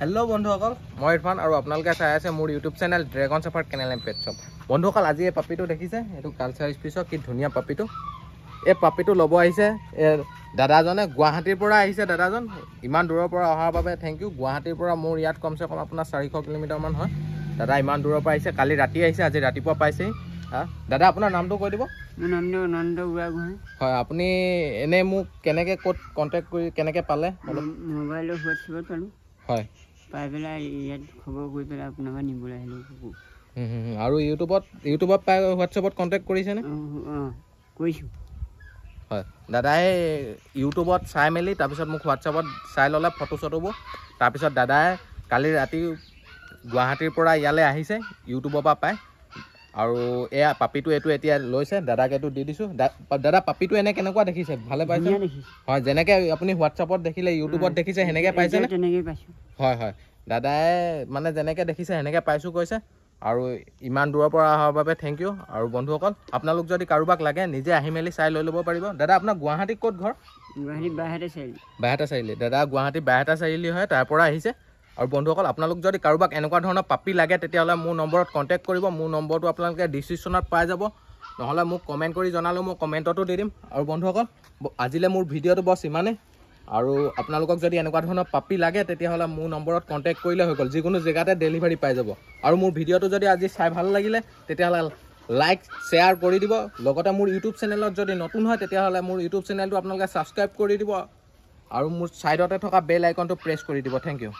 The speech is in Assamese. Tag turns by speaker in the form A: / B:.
A: হেল্ল' বন্ধুসকল, মই ইৰফান আৰু আপোনালোকে চাই আছে মোৰ ইউটিউব চেনেল ড্ৰেগন চাফাৰ কেনেল এণ্ড পেট শ্বপ। বন্ধুসকল, আজি এই পাপিটো দেখিছে, এইটো কালচাৰ স্পিচৰ কি ধুনীয়া পাপিটো। এই পাপিটো ল'ব আহিছে দাদাজনে, গুৱাহাটীৰ পৰা আহিছে দাদাজন। ইমান দূৰৰ পৰা অহাৰ বাবে থেংক ইউ। গুৱাহাটীৰ পৰা মোৰ ইয়াত কমচে কম আপোনাৰ 400 কিলোমিটাৰমান হয়। দাদা ইমান দূৰৰ পৰা আহিছে, কালি ৰাতি আহিছে, আজি ৰাতিপুৱা পাইছেহি। দাদা আপোনাৰ নামটো কৈ দিব।
B: মোৰ নামটো অনন্ত বুঢ়াগোহাঁই।
A: হয়, আপুনি এনেই মোক কেনেকৈ ক'ত কণ্টেক্ট কৰি কেনেকৈ পালে?
B: মোবাইলৰ হোৱাটছএপত পালোঁ।
A: হয়,
B: পাই পেলাই ইয়াত খবৰ কৰি পেলাই আপোনাৰ পৰা নিবলৈ আহিলোঁ।
A: আৰু ইউটিউবত পাই হোৱাটছএপত কণ্টেক্ট কৰিছেনে?
B: অঁ কৰিছোঁ।
A: হয়, দাদাই ইউটিউবত চাই মেলি তাৰপিছত মোক হোৱাটছএপত চাই ল'লে ফটো চটোবোৰ। তাৰপিছত দাদাই কালি ৰাতি গুৱাহাটীৰ পৰা ইয়ালৈ আহিছে, ইউটিউবৰ পৰা পায়। আৰু এয়া পাপিটো এইটো এতিয়া লৈছে, দাদাক এইটো দি দিছোঁ। দাদা পাপিটো এনে কেনেকুৱা দেখিছে, ভালে পাইছে? হয়, যেনেকৈ আপুনি হোৱাটছএপত দেখিলে ইউটিউবত দেখিছে সেনেকৈ পাইছেনে?
B: তেনেকৈ পাইছোঁ।
A: হয় হয়, দাদাই মানে যেনেকৈ দেখিছে সেনেকৈ পাইছোঁ কৈছে। আৰু ইমান দূৰৰ পৰা অহাৰ বাবে থেংক ইউ। আৰু বন্ধুসকল, আপোনালোক যদি কাৰোবাক লাগে নিজে আহি মেলি চাই লৈ ল'ব পাৰিব। দাদা আপোনাৰ গুৱাহাটীত ক'ত ঘৰ?
B: গুৱাহাটী বাইহাটা চাৰিআলি।
A: বাইহাটা চাৰিআলি। দাদা গুৱাহাটী বাইহাটা চাৰিআলি হয়, তাৰ পৰা আহিছে। আৰু বন্ধুসকল, আপোনালোক যদি কাৰোবাক এনেকুৱা ধৰণৰ পাপি লাগে তেতিয়াহ'লে মোৰ নম্বৰত কণ্টেক্ট কৰিব। মোৰ নম্বৰটো আপোনালোকে ডিছক্ৰিপশ্যনত পাই যাব, নহ'লে মোক কমেণ্ট কৰি জনালেও মই কমেণ্টতো দি দিম। আৰু বন্ধুসকল, আজিলৈ মোৰ ভিডিঅ'টো বছ ইমানেই। আৰু আপোনালোকক যদি এনেকুৱা ধৰণৰ পাপি লাগে তেতিয়াহ'লে মোৰ নম্বৰত কণ্টেক্ট কৰিলে হৈ গ'ল, যিকোনো জেগাতে ডেলিভাৰী পাই যাব। আৰু মোৰ ভিডিঅ'টো যদি আজি চাই ভাল লাগিলে তেতিয়াহ'লে লাইক শ্বেয়াৰ কৰি দিব। লগতে মোৰ ইউটিউব চেনেলত যদি নতুন হয় তেতিয়াহ'লে মোৰ ইউটিউব চেনেলটো আপোনালোকে ছাবস্ক্ৰাইব কৰি দিব। আৰু মোৰ ছাইডতে থকা বেল আইকনটো প্ৰেছ কৰি দিব। Thank U.